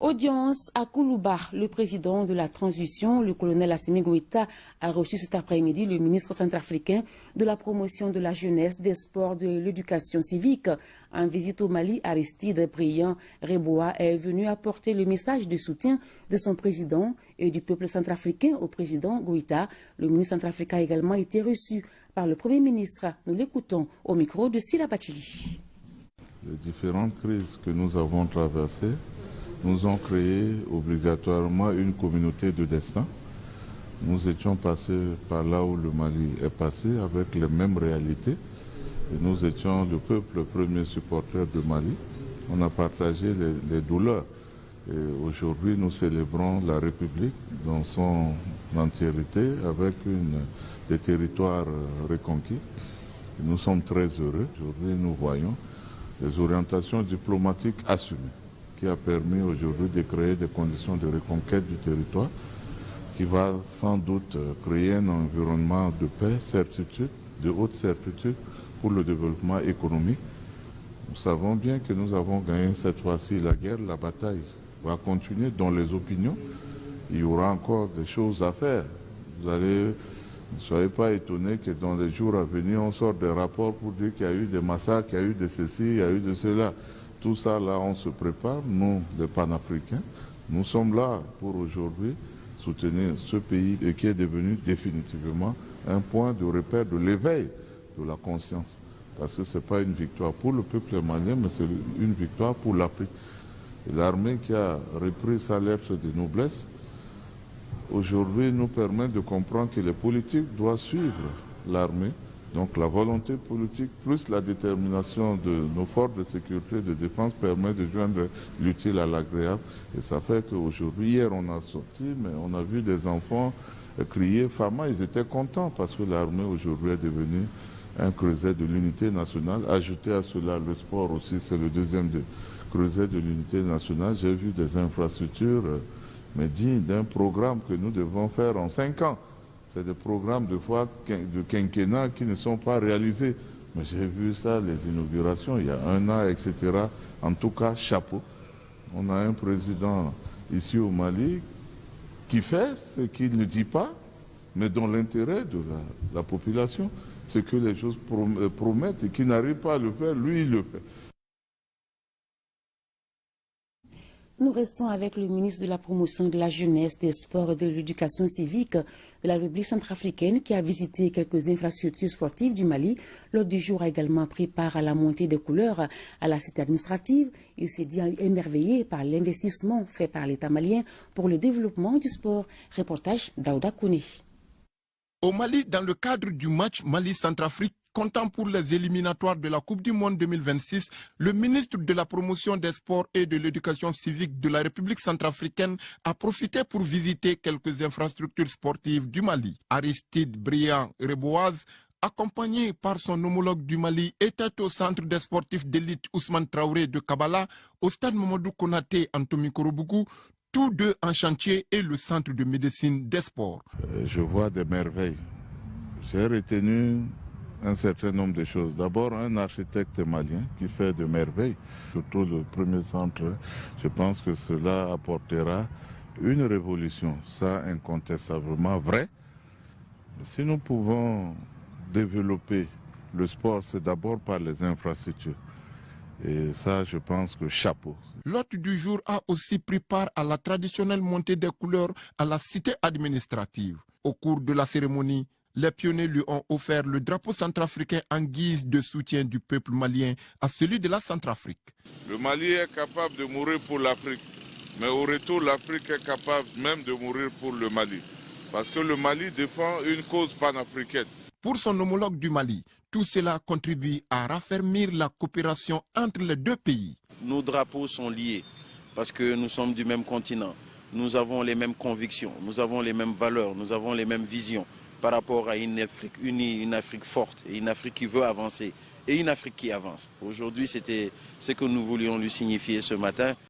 Audience à Koulouba. Le président de la transition, le colonel Assimi Goïta, a reçu cet après-midi le ministre centrafricain de la promotion de la jeunesse, des sports, de l'éducation civique. En visite au Mali, Aristide Briand-Reboa est venu apporter le message de soutien de son président et du peuple centrafricain au président Goïta. Le ministre centrafricain a également été reçu par le Premier ministre. Nous l'écoutons au micro de Sila Bachili. Les différentes crises que nous avons traversées nous ont créé obligatoirement une communauté de destin. Nous étions passés par là où le Mali est passé avec les mêmes réalités. Et nous étions le peuple premier supporter de Mali. On a partagé les douleurs. Et aujourd'hui, nous célébrons la République dans son entièreté avec des territoires reconquis. Et nous sommes très heureux. Aujourd'hui, nous voyons les orientations diplomatiques assumées, qui a permis aujourd'hui de créer des conditions de reconquête du territoire, qui va sans doute créer un environnement de paix, certitude, de haute certitude pour le développement économique. Nous savons bien que nous avons gagné cette fois-ci la guerre, la bataille va continuer dans les opinions. Il y aura encore des choses à faire. Ne soyez pas étonnés que dans les jours à venir, on sorte des rapports pour dire qu'il y a eu des massacres, qu'il y a eu de ceci, il y a eu de cela. Tout ça, là, on se prépare, nous, les panafricains. Nous sommes là pour aujourd'hui soutenir ce pays qui est devenu définitivement un point de repère de l'éveil de la conscience. Parce que ce n'est pas une victoire pour le peuple malien, mais c'est une victoire pour l'Afrique. Et l'armée qui a repris sa lettre de noblesse, aujourd'hui nous permet de comprendre que les politiques doivent suivre l'armée. Donc la volonté politique plus la détermination de nos forces de sécurité et de défense permet de joindre l'utile à l'agréable. Et ça fait qu'aujourd'hui, hier on a sorti, mais on a vu des enfants crier Fama, ils étaient contents parce que l'armée aujourd'hui est devenue un creuset de l'unité nationale. Ajouté à cela le sport aussi, c'est le deuxième creuset de l'unité nationale. J'ai vu des infrastructures mais dignes d'un programme que nous devons faire en 5 ans. C'est des programmes de quinquennat qui ne sont pas réalisés. Mais j'ai vu ça, les inaugurations, il y a 1 an, etc. En tout cas, chapeau. On a un président ici au Mali qui fait ce qu'il ne dit pas, mais dans l'intérêt de la population. Ce que les choses promettent et qui n'arrive pas à le faire, lui, il le fait. Nous restons avec le ministre de la promotion de la jeunesse, des sports et de l'éducation civique de la République centrafricaine qui a visité quelques infrastructures sportives du Mali. L'ordre du jour a également pris part à la montée des couleurs à la cité administrative. Il s'est dit émerveillé par l'investissement fait par l'État malien pour le développement du sport. Reportage d'Aouda Kouné. Au Mali, dans le cadre du match Mali-Centrafrique, comptant pour les éliminatoires de la Coupe du Monde 2026, le ministre de la Promotion des Sports et de l'Éducation civique de la République centrafricaine a profité pour visiter quelques infrastructures sportives du Mali. Aristide Briand-Reboa, accompagné par son homologue du Mali, était au centre des sportifs d'élite Ousmane Traoré de Kabala, au stade Mamadou Konaté Antomi Korobougou, tous deux en chantier, et le centre de médecine des sports. Je vois des merveilles. J'ai retenu un certain nombre de choses. D'abord, un architecte malien qui fait de merveilles, surtout le premier centre. Je pense que cela apportera une révolution. Ça, incontestablement vrai. Si nous pouvons développer le sport, c'est d'abord par les infrastructures. Et ça, je pense que chapeau. L'hôte du jour a aussi pris part à la traditionnelle montée des couleurs à la cité administrative. Au cours de la cérémonie, les pionniers lui ont offert le drapeau centrafricain en guise de soutien du peuple malien à celui de la Centrafrique. Le Mali est capable de mourir pour l'Afrique, mais au retour, l'Afrique est capable même de mourir pour le Mali. Parce que le Mali défend une cause panafricaine. Pour son homologue du Mali, tout cela contribue à raffermir la coopération entre les deux pays. Nos drapeaux sont liés parce que nous sommes du même continent. Nous avons les mêmes convictions, nous avons les mêmes valeurs, nous avons les mêmes visions par rapport à une Afrique unie, une Afrique forte, et une Afrique qui veut avancer et une Afrique qui avance. Aujourd'hui, c'était ce que nous voulions lui signifier ce matin.